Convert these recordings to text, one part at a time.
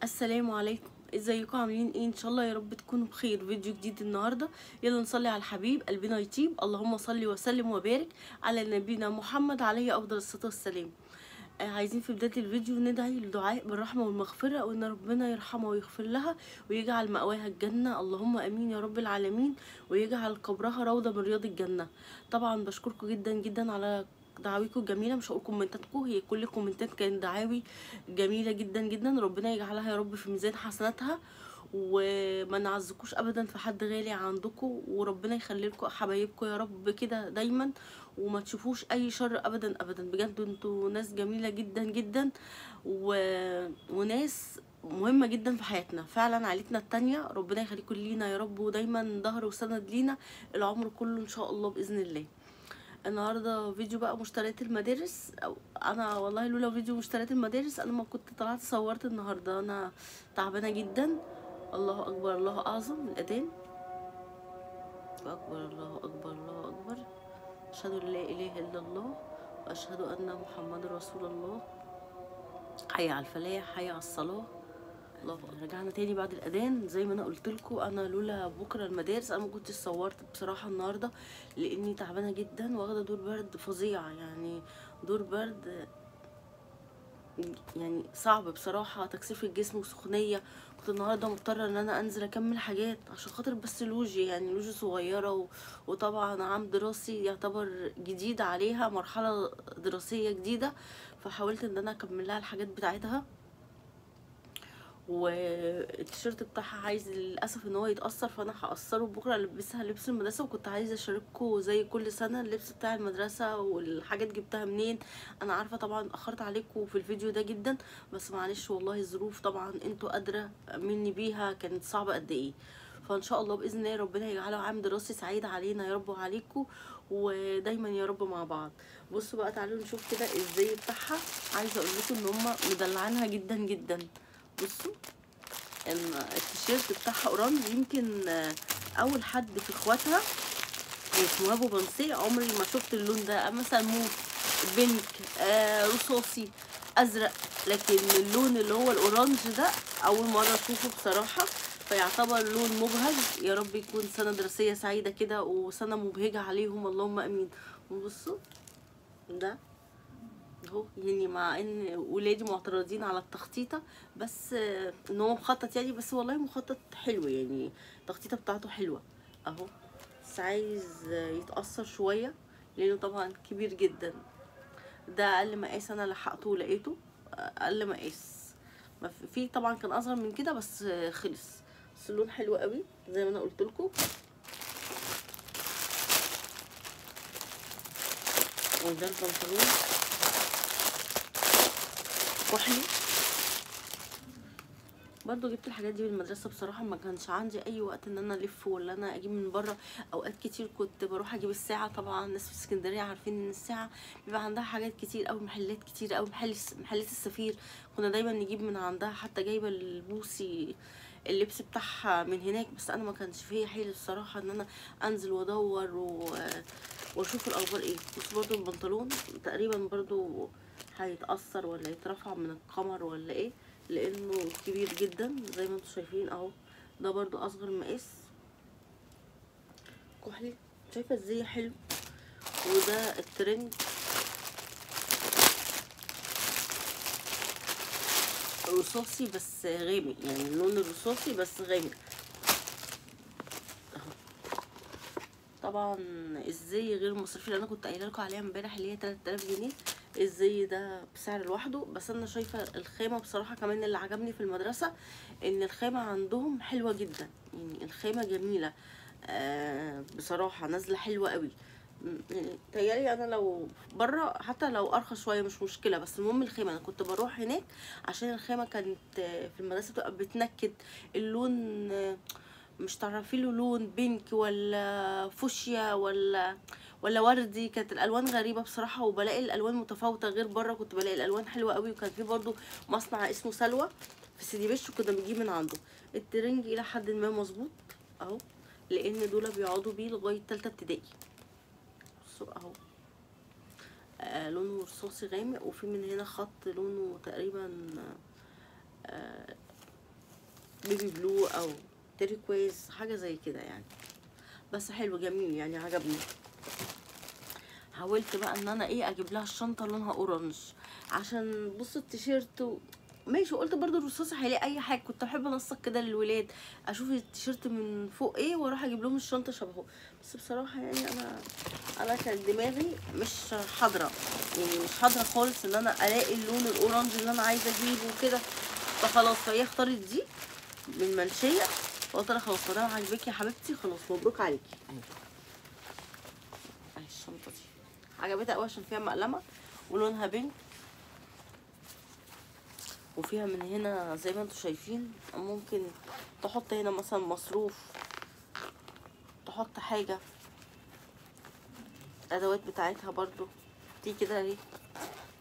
السلام عليكم، ازيكم عاملين ايه؟ ان شاء الله يا رب تكونوا بخير. فيديو جديد النهارده. يلا نصلي على الحبيب قلبنا يطيب. اللهم صل وسلم وبارك على نبينا محمد عليه افضل الصلاه والسلام. عايزين في بدايه الفيديو ندعي الدعاء بالرحمه والمغفره، وان ربنا يرحمها ويغفر لها ويجعل مأواها الجنه، اللهم امين يا رب العالمين، ويجعل قبرها روضه من رياض الجنه. طبعا بشكركم جدا جدا على دعاويكم الجميله، مش هقول كومنتاتكم، هي كل كومنتات كانت دعاوي جميله جدا جدا. ربنا يجعلها يا رب في ميزان حسناتها، وما نعزكوش ابدا في حد غالي عندكم، وربنا يخلي لكم حبايبكم يا رب كده دايما، وما تشوفوش اي شر ابدا ابدا. بجد انتوا ناس جميله جدا جدا و... وناس مهمه جدا في حياتنا فعلا. عيلتنا التانية ربنا يخليكم لينا يا رب، ودايما ظهر وسند لينا العمر كله ان شاء الله باذن الله. النهارده فيديو بقى مشتريات المدارس. أو انا والله لولا فيديو مشتريات المدارس انا ما كنت طلعت صورت النهارده. انا تعبانه جدا. الله اكبر الله اعظم. الاذان اكبر، الله اكبر الله اكبر. اشهد ان لا اله الا الله واشهد ان محمد رسول الله. حي على الفلاح، حي على الصلاه. الله. رجعنا تاني بعد الاذان. زي ما انا قلت لكم، انا لولا بكره المدارس انا ما كنتش صورت بصراحه النهارده، لاني تعبانه جدا واخده دور برد فظيع، يعني دور برد يعني صعب بصراحه، تكثيف الجسم وسخونيه. كنت النهارده مضطره ان انا انزل اكمل حاجات عشان خاطر بس لوجي، يعني لوجي صغيره وطبعا عام دراسي يعتبر جديد عليها، مرحله دراسيه جديده، فحاولت ان انا اكمل لها الحاجات بتاعتها. والتيشيرت بتاعها عايز للاسف ان هو يتاثر، فانا هقصره بكره البسها لبس المدرسه. وكنت عايزه اشارككم زي كل سنه اللبس بتاع المدرسه والحاجات جبتها منين. انا عارفه طبعا اتاخرت عليكم في الفيديو ده جدا، بس معلش والله الظروف طبعا انتوا قادره مني بيها كانت صعبه قد ايه. فان شاء الله باذن الله ربنا يجعله عام دراسي سعيد علينا يا رب وعليكم، ودايما يا رب مع بعض. بصوا بقى تعالوا نشوف كده الزي بتاعها. عايزه اقول لكم ان هم مدلعينها جدا جدا. بصوا التيشيرت بتاعها اورانج، يمكن اول حد في اخواتها اسمه ابو بنسي. عمري ما شفت اللون ده، مثلا موف، بينك، رصاصي، ازرق، لكن اللون اللي هو الاورانج ده اول مره اشوفه بصراحه. فيعتبر لون مبهج. يا رب يكون سنه دراسيه سعيده كده وسنه مبهجه عليهم، اللهم امين. وبصوا ده اهو، يعني مع ان ولادي معترضين على التخطيطه، بس ان هو مخطط يعني، بس والله مخطط حلو يعني، التخطيطه بتاعته حلوه اهو. بس عايز يتأثر شويه لانه طبعا كبير جدا. ده اقل مقاس انا لحقته ولقيته اقل مقاس. في طبعا كان اصغر من كده بس خلص. بس اللون حلو قوي زي ما انا قلت لكم. وده البنطلون كحلي. برضو جبت الحاجات دي بالمدرسه بصراحه، ما كانش عندي اي وقت ان انا الف ولا انا اجيب من بره. اوقات كتير كنت بروح اجيب الساعه. طبعا الناس في اسكندريه عارفين ان الساعه بيبقى عندها حاجات كتير قوي، محلات كتير قوي، محلات السفير كنا دايما نجيب من عندها. حتى جايبه البوسي اللبس بتاعها من هناك، بس انا ما كانش فيا حيل الصراحه ان انا انزل وادور واشوف الاخبار ايه. بص برضو البنطلون تقريبا برضو هيتأثر ولا يترفع من القمر ولا ايه، لانه كبير جدا زي ما انتم شايفين اهو. ده برضو اصغر مقاس كحلي. شايفه ازاي حلو. وده الترند رصاصي بس غامق، يعني اللون الرصاصي بس غامق اهو. طبعا الزي غير مصرفي اللي انا كنت قايله لكم عليها امبارح اللي هي 3000 جنيه. الزي ده بسعر لوحده. بس انا شايفه الخامه بصراحه كمان اللي عجبني في المدرسه ان الخامه عندهم حلوه جدا، يعني الخامه جميله بصراحه نازله حلوه قوي. يعني تهيألي انا لو بره حتى لو ارخص شويه مش مشكله، بس المهم الخامه. انا كنت بروح هناك عشان الخامه كانت في المدرسه بتبقى بتنكد اللون. مش تعرفي له لون بينك ولا فوشيا ولا وردي. كانت الالوان غريبه بصراحه، وبلاقي الالوان متفاوته غير بره. كنت بلاقي الالوان حلوه قوي. وكان في برضو مصنع اسمه سلوى في سيدي بشر كنا بنجيب من عنده. الترنج الى حد ما مظبوط اهو، لان دول بيقعدوا بيه لغايه تالتة ابتدائي. بصوا اهو لونه رصاصي غامق، وفي من هنا خط لونه تقريبا بيبي بلو او تيركويز، حاجه زي كده يعني. بس حلو جميل يعني، عجبني. حاولت بقى ان انا ايه اجيب لها الشنطه لونها اورنج، عشان بص التيشيرت ماشي. قلت برضو الرصاصي هيلاقي اي حاجه، كنت احب انسق كده للولاد، اشوف التيشيرت من فوق ايه واروح اجيب لهم الشنطه شبهه. بس بصراحه يعني انا كان دماغي مش حاضره، يعني مش حاضره خالص ان انا الاقي اللون الاورنج اللي انا عايزه اجيبه وكده. فخلاص فهي اختارت دي من منشيه، فقلت لها خلاص طالما عاجباكي يا حبيبتي خلاص مبروك عليكي. اهي الشنطه دي عجبتها قوي عشان فيها مقلمه ولونها بينك، وفيها من هنا زي ما انتم شايفين ممكن تحط هنا مثلا مصروف، تحط حاجه، الادوات بتاعتها برضو دي كده اهي.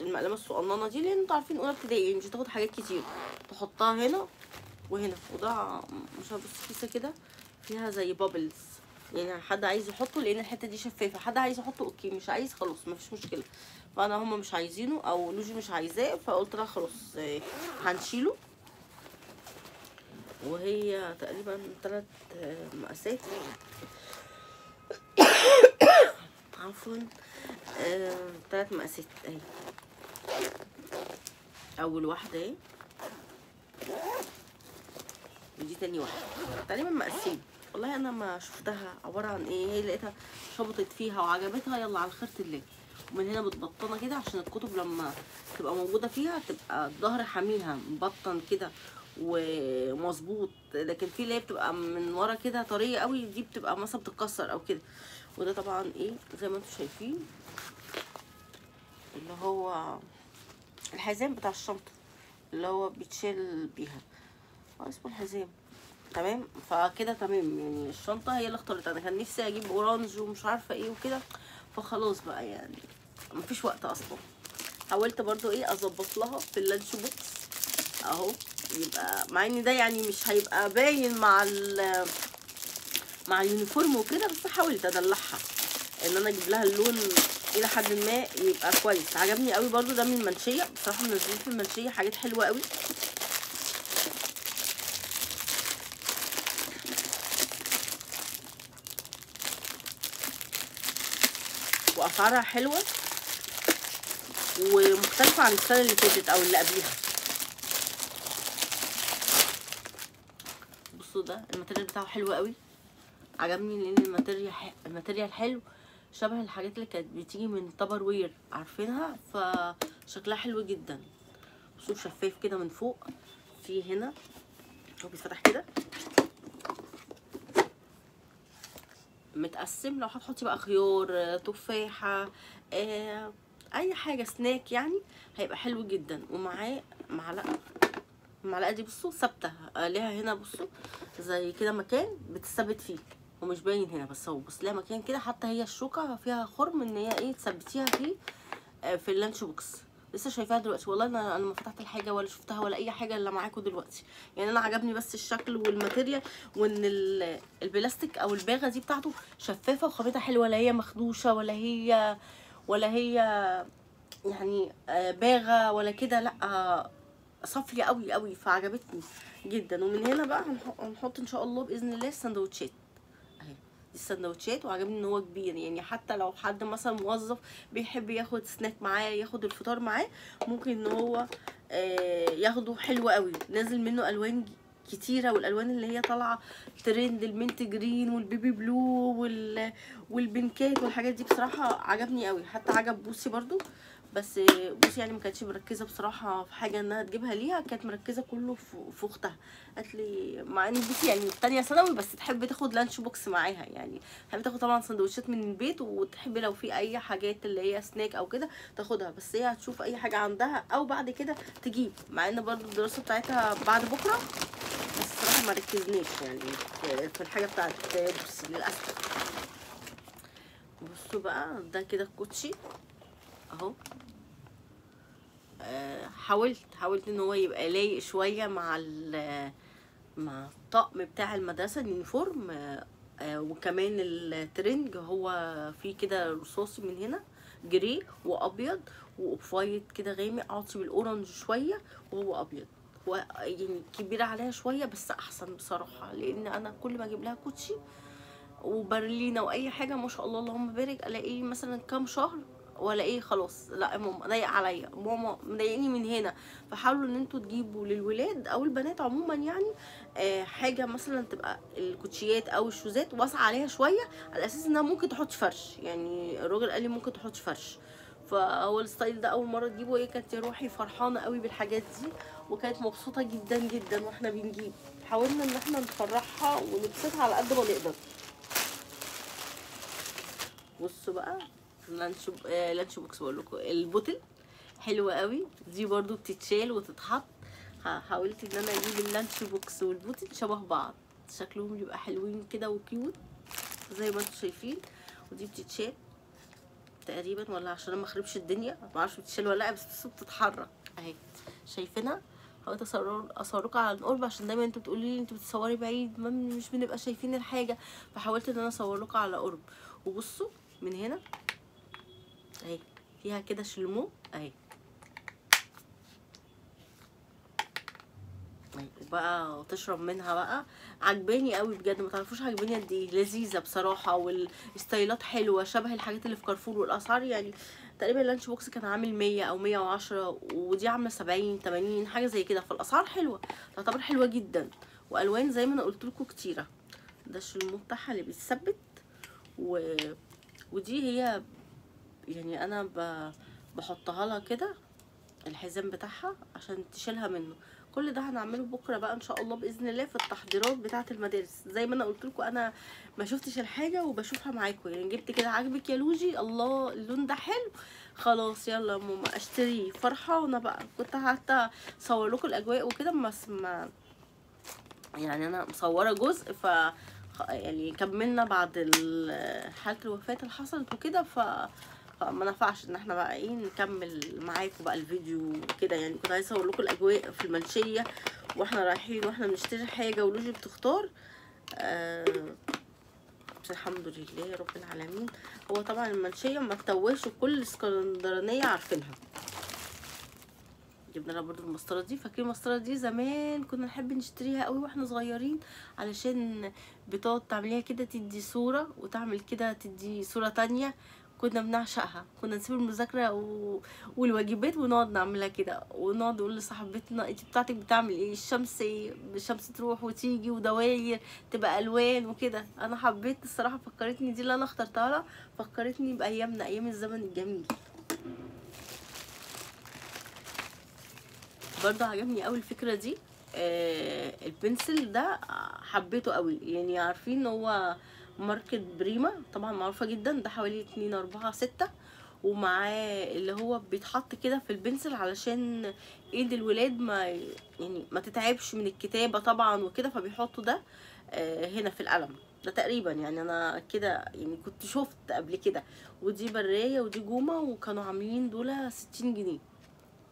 المقلمه الصغننه دي لان انتوا عارفين اولى ابتدائي يعني مش هتاخد حاجات كتير، تحطها هنا وهنا. وده مش هبص كيسه كده فيها زي بابلز، يعني حد عايز يحطه لان الحته دي شفافه، حد عايز يحطه اوكي، مش عايز خلاص مفيش مشكله. فانا هما مش عايزينه او لوجي مش عايزاه، فقلت لها خلاص هنشيله. وهي تقريبا 3 مقاسات عفوا 3 مقاسات اهي. اول واحده اهي، ودي تاني واحده تقريبا مقاسين. والله انا ما شفتها عباره عن ايه، هي لقيتها شبطت فيها وعجبتها، يلا على خيرة الله. ومن هنا بتبطنه كده عشان الكتب لما تبقى موجوده فيها تبقى الظهر حاميها مبطن كده ومظبوط، لكن في اللي هي بتبقى من ورا كده طريه قوي، دي بتبقى مثلا بتتكسر او كده. وده طبعا ايه زي ما انتم شايفين اللي هو الحزام بتاع الشنطه اللي هو بيتشيل بيها، اسمه الحزام. تمام فكده تمام يعني. الشنطه هي اللي اختارتها، انا كان نفسي اجيب اورانج ومش عارفه ايه وكده، فخلاص بقى يعني مفيش وقت اصلا. حاولت برضو ايه اظبط لها في اللانش بوكس اهو، يبقى مع ان ده يعني مش هيبقى باين مع اليونيفورم وكده، بس حاولت ادلعها ان انا اجيب لها اللون الى حد ما يبقى كويس. عجبني قوي برضو ده من منشيه، بصراحه منزلين في المنشيه حاجات حلوه قوي. واسعارها حلوه ومختلفه عن السنه اللي فاتت او اللي قبلها. بصوا ده الماتيريال بتاعه حلو قوي، عجبني لان الماتيريال حلو، شبه الحاجات اللي كانت بتيجي من تبر وير عارفينها، فشكلها حلو جدا. شوف شفاف كده من فوق، في هنا هو بيتفتح كده متقسم، لو هتحطي بقى خيار تفاحه اي حاجه سناك يعني هيبقى حلو جدا. ومعاه معلقه، المعلقه دي بصوا ثابته ليها هنا، بصوا زي كده مكان بتثبت فيه ومش باين هنا، بس هو بص ليها مكان كده، حتى هي الشوكه فيها خرم ان هي ايه تثبتيها فيه في اللانش بوكس. لسه شايفاها دلوقتي والله، انا ما فتحت الحاجه ولا شفتها ولا اي حاجه الا معاكم دلوقتي يعني. انا عجبني بس الشكل والماتيريال، وان البلاستيك او الباغه دي بتاعته شفافه وخامتها حلوه، لا هي مخدوشه ولا هي يعني باغه ولا كده، لا صافيه قوي قوي، فعجبتني جدا. ومن هنا بقى هنحط ان شاء الله باذن الله السندوتشات اهي. دي السندوتشات وعجبني ان هو كبير، يعني حتى لو حد مثلا موظف بيحب ياخد سناك معاه، ياخد الفطار معاه، ممكن ان هو ياخده. حلو قوي، نازل منه الوان كتيره، والالوان اللي هي طالعه ترند، المنت جرين والبيبي بلو والبنكات والحاجات دي، بصراحه عجبني قوي. حتى عجب بوسي برضو، بس بوسي يعني ما كانتش مركزه بصراحه في حاجه انها تجيبها ليها، كانت مركزه كله في اختها. قالت لي مع ان بوسي يعني في تانية ثانوي بس تحب تاخد لانش بوكس معاها، يعني تحب تاخد طبعا سندوتشات من البيت، وتحب لو في اي حاجات اللي هي سناك او كده تاخدها، بس هي هتشوف اي حاجه عندها او بعد كده تجيب، مع ان برضو الدراسه بتاعتها بعد بكره. بس الصراحه ما ركزناش يعني في الحاجه بتاعت بوسي للاسف. بصوا بقى ده كده الكوتشي اهو. حاولت ان هو يبقى لايق شويه مع الطقم بتاع المدرسه اليونيفورم، وكمان الترنج هو فيه كده رصاصي من هنا جري وابيض واوف وايت كده غامق عاطي بالاورنج شويه وهو ابيض. يعني كبيره عليها شويه، بس احسن بصراحه، لان انا كل ما اجيب لها كوتشي وبرلينه واي حاجه ما شاء الله اللهم بارك، الاقيه مثلا كام شهر ولا ايه خلاص، لا يا ماما ضايق عليا، ماما مضايقني من هنا. فحاولوا ان انتوا تجيبوا للولاد او البنات عموما يعني حاجه مثلا تبقى الكوتشيات او الشوزات واسعه عليها شويه، على اساس انها ممكن تحط فرش. يعني الراجل قال لي ممكن تحط فرش، فهو الستايل ده اول مره تجيبه. هي كانت روحي فرحانه قوي بالحاجات دي، وكانت مبسوطه جدا جدا واحنا بنجيب. حاولنا ان احنا نفرحها ونبسطها على قد ما نقدر. بصوا بقى لانش بوكس، بقول لكم البوتل حلوه قوي دي، برضو بتتشال وتتحط. حاولت ان انا اجيب اللانش بوكس والبوتل شبه بعض، شكلهم يبقى حلوين كده وكيوت زي ما انتم شايفين. ودي بتتشال تقريبا، ولا عشان ما اخربش الدنيا ما اعرفش بتتشال ولا لا، بس بتتحرك اهي شايفينها. حاولت اصوركم على القرب عشان دايما انتوا بتقولوا لي انتوا بتصوري بعيد مش بنبقى شايفين الحاجه، فحاولت ان انا اصور لكم على قرب. وبصوا من هنا اهي فيها كده شلمو اهي وبقى تشرب منها بقى. عجباني قوي بجد، ما تعرفوش عجباني قد ايه، لذيذه بصراحه، والستايلات حلوه شبه الحاجات اللي في كارفور. والاسعار يعني تقريبا اللانش بوكس كان عامل 100 او 110، ودي عامله 70 80 حاجه زي كده، فالاسعار حلوه، تعتبر حلوه جدا. والوان زي ما انا قلت لكم كتيره. ده الشلمو بتاعها اللي بيتثبت ودي هي يعني انا بحطها لها كده الحزام بتاعها عشان تشيلها منه. كل ده هنعمله بكره بقى ان شاء الله باذن الله في التحضيرات بتاعه المدارس. زي ما انا قلت لكم انا ما شفتش الحاجه وبشوفها معاكم، يعني جبت كده عاجبك يا لوجي، الله اللون ده حلو، خلاص يلا يا ماما اشتريه، فرحانه بقى. كنت حتى اصور لكم الاجواء وكده، بس ما يعني انا مصوره جزء، يعني كملنا بعد حالة الوفاة اللي حصلت وكده، فما نفعش ان احنا بقى ايه نكمل معاكم بقى الفيديو كده. يعني كنت عايزه اقول لكم الاجواء في المنشيه واحنا رايحين واحنا بنشتري حاجه ولوجي بتختار. بس الحمد لله رب العالمين. هو طبعا المنشيه ما تتوهش وكل الاسكندرانيه عارفينها. جبنا لها برضو المسطره دي، فاكرين المسطره دي زمان كنا نحب نشتريها قوي واحنا صغيرين، علشان بتقعد تعمليها كده تدي صوره، وتعمل كده تدي صوره تانية. كنا بنعشقها، كنا نسيب المذاكره والواجبات ونقعد نعملها كده، ونقعد نقول لصاحبتنا انت بتاعتك بتعمل ايه، الشمس تروح وتيجي ودواير تبقى الوان وكده. انا حبيت الصراحه، فكرتني دي اللي انا اخترتها لها، فكرتني بايامنا، ايام الزمن الجميل. برضه عجبني قوي الفكره دي. البنسل ده حبيته قوي، يعني عارفين ان هو ماركة بريما طبعا معروفه جدا، ده حوالي 2 4 6، ومعاه اللي هو بيتحط كده في البنسل علشان ايد الولاد يعني ما تتعبش من الكتابه طبعا وكده، فبيحطوا ده هنا في القلم ده تقريبا. يعني انا كده يعني كنت شفت قبل كده. ودي برايه ودي جومه، وكانوا عاملين دول 60 جنيه،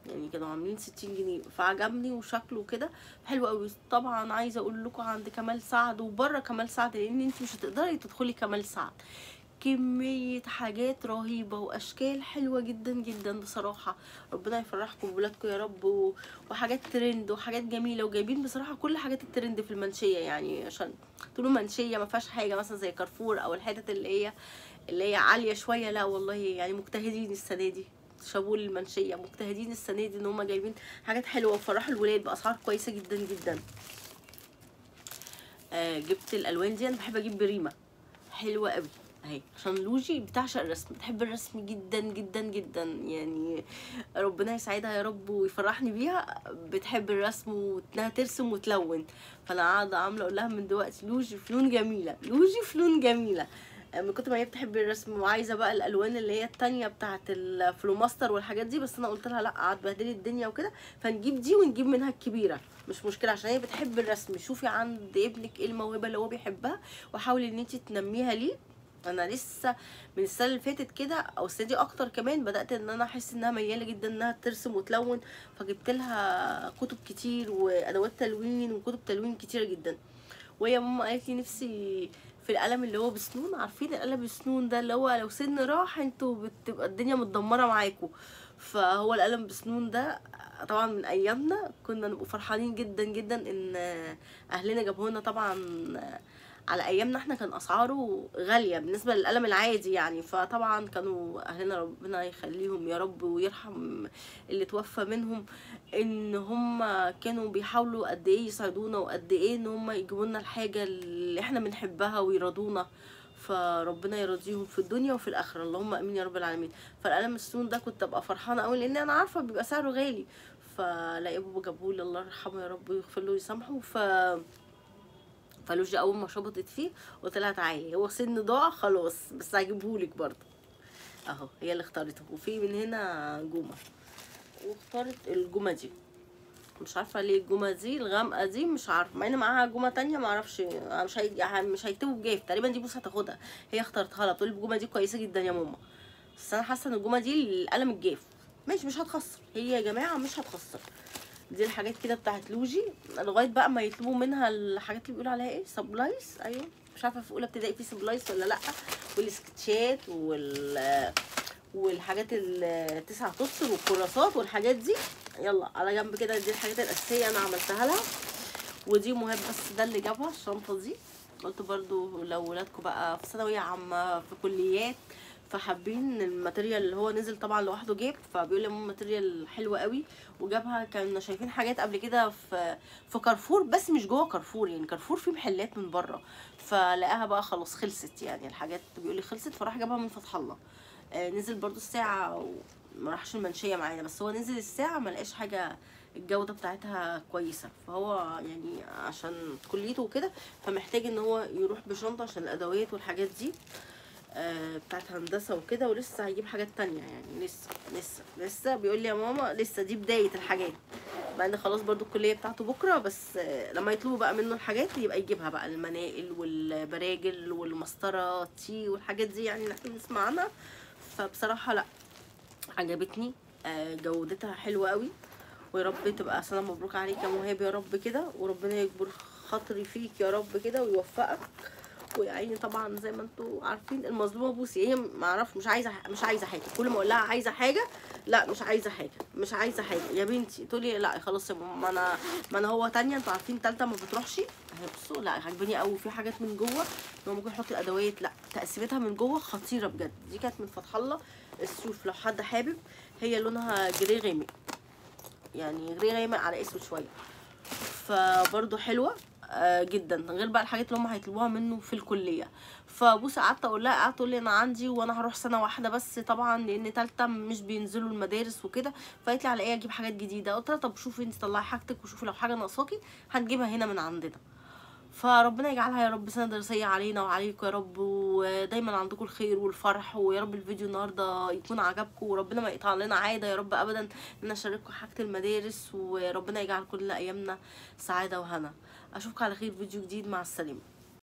يعني كانوا عاملين 60 جنيه، فعجبني وشكله كده حلو قوي. طبعا عايزه اقول لكم عند كمال سعد وبره كمال سعد، لان انت مش هتقدري تدخلي كمال سعد، كميه حاجات رهيبه واشكال حلوه جدا جدا بصراحه. ربنا يفرحكم بولادكم يا رب، وحاجات ترند وحاجات جميله، وجايبين بصراحه كل حاجات الترند في المنشيه. يعني عشان تقولوا منشيه ما فيهاش حاجه مثلا زي كارفور او الحتت اللي هي عاليه شويه، لا والله يعني مجتهدين السنه دي، شابوه للمنشيه، مجتهدين السنه دي ان هم جايبين حاجات حلوه وفرحوا الولاد باسعار كويسه جدا جدا. جبت الالوان دي، انا بحب اجيب بريمه حلوه قوي اهي، عشان لوجي بتعشق الرسم، بتحب الرسم جدا جدا جدا، يعني ربنا يسعدها يا رب ويفرحني بيها، بتحب الرسم وانها ترسم وتلون. فانا قاعده عامله اقول لها من دلوقتي لوجي فنون جميله، لوجي فنون جميله، من كتر ما هي بتحب الرسم وعايزه بقى الالوان اللي هي التانية بتاعه الفلوماستر والحاجات دي. بس انا قلت لها لا، هتبهدلي الدنيا وكده، فنجيب دي ونجيب منها الكبيره مش مشكله، عشان هي بتحب الرسم. شوفي عند ابنك ايه الموهبه اللي هو بيحبها، وحاولي ان انت تنميها ليه. انا لسه من السنه اللي فاتت كده او السنه دي اكتر كمان، بدات ان انا احس انها مياله جدا انها ترسم وتلون، فجبت لها كتب كتير وادوات تلوين وكتب تلوين كتيره جدا. وهي ماما قالت لي نفسي في القلم اللي هو بسنون، عارفين القلم بسنون ده اللي هو لو سن راح انتوا بتبقى الدنيا متدمره معاكوا، فهو القلم بسنون ده طبعا من ايامنا كنا نبقوا فرحانين جدا جدا ان اهلنا جابوه لنا. طبعا على ايامنا احنا كان اسعاره غاليه بالنسبه للقلم العادي يعني، فطبعا كانوا اهلنا ربنا يخليهم يا رب ويرحم اللي توفى منهم، ان هم كانوا بيحاولوا قد ايه يساعدونا وقد ايه ان هم يجيبوا لنا الحاجه اللي احنا بنحبها ويرضونا. فربنا يرضيهم في الدنيا وفي الاخره، اللهم امين يا رب العالمين. فالقلم السنون ده كنت ابقى فرحانه قوي لان انا عارفه بيبقى سعره غالي، فلاقي بابا جابهولي الله يرحمه يا رب ويغفر له ويسامحه. فلوجي اول ما شبطت فيه قلت لها تعالي، هو سن ضاع خلاص بس هجيبهولك برضه. اهو هي اللي اختارته. وفي من هنا جومه، واختارت الجومه دي، مش عارفه ليه الجومه دي الغامقه دي، مش عارفه، مع ان معاها جومه تانية ما اعرفش، مش هيكتبوا بجاف تقريبا. دي بص هتاخدها، هي اختارتها لها بتقول الجومه دي كويسه جدا يا ماما، بس انا حاسه ان الجومه دي القلم الجاف ماشي مش هتخسر، هي يا جماعه مش هتخسر. دي الحاجات كده بتاعت لوجي لغايه بقى ما يطلبوا منها الحاجات اللي بيقولوا عليها ايه، سبلايز. ايوه مش عارفه في اولى ابتدائي في سبلايز ولا لا، والسكتشات والحاجات التسع تسطر والكراسات والحاجات دي. يلا على جنب كده، دي الحاجات الاساسيه انا عملتها لها. ودي مهاب بس ده اللي جابها الشنطه دي، قلت برضو لو ولادكم بقى في ثانويه عامه في كليات فحابين الماتيريال اللي هو نزل طبعا لوحده جيب، فبيقول لي ماما ماتيريال حلو قوي. وجابها كنا شايفين حاجات قبل كده في كارفور، بس مش جوه كارفور يعني، كارفور فيه محلات من بره، فلقاها بقى خلاص خلصت يعني الحاجات، بيقول لي خلصت، فراح جابها من فتح الله. نزل برضو الساعه وما راحش المنشيه معانا، بس هو نزل الساعه ما لقاش حاجه الجوده بتاعتها كويسه، فهو يعني عشان كليته وكده فمحتاج ان هو يروح بشنطه عشان الادوات والحاجات دي بتاعت هندسه وكده، ولسه هيجيب حاجات تانية يعني، لسه بيقول لي يا ماما لسه دي بدايه الحاجات، مع ان خلاص برضو الكليه بتاعته بكره، بس لما يطلبوا بقى منه الحاجات يبقى يجيبها بقى، المناقل والبراجل والمسطره تي والحاجات دي يعني اللي احنا بنسمع عنها. فبصراحه لا عجبتني، جودتها حلوه قوي، ويا رب تبقى سنه مبروك عليك يا مهاب يا رب كده، وربنا يكبر خاطري فيك يا رب كده ويوفقك. ويا عيني طبعا زي ما انتوا عارفين المظلومه بوسي، هي ما اعرف مش عايزه حاجه، كل ما اقول لها عايزه حاجه لا مش عايزه حاجه مش عايزه حاجه يا بنتي، تقول لي لا خلاص يا ماما، ما انا هو تانية انتوا عارفين تالتة ما بتروحش. بصوا لا عجباني قوي، في حاجات من جوه هو ممكن يحط الادوات، لا تقسيمتها من جوه خطيره بجد. دي كانت من فتح الله السيوف لو حد حابب، هي لونها جري غامق يعني، جري غامق على اسود شويه، فبرضه حلوه جدا، غير بقى الحاجات اللي هم هيطلبوها منه في الكليه. فبص قعدت اقول لها، قعدت تقول لي انا عندي وانا هروح سنه واحده بس طبعا لان تالته مش بينزلوا المدارس وكده، فقالت لي على ايه اجيب حاجات جديده، قلت لها طب شوفي انت طلعي حاجتك وشوفي لو حاجه ناقصاكي هنجيبها هنا من عندنا. فربنا يجعلها يا رب سنه دراسيه علينا وعليكم يا رب، ودايما عندكم الخير والفرح، ويا رب الفيديو النهارده يكون عجبكم، وربنا ما يقطع لنا عاده يا رب ابدا ان اشارككم حاجه المدارس، وربنا يجعل كل ايامنا سعاده وهنا. اشوفكم على خير فيديو جديد، مع السلامه.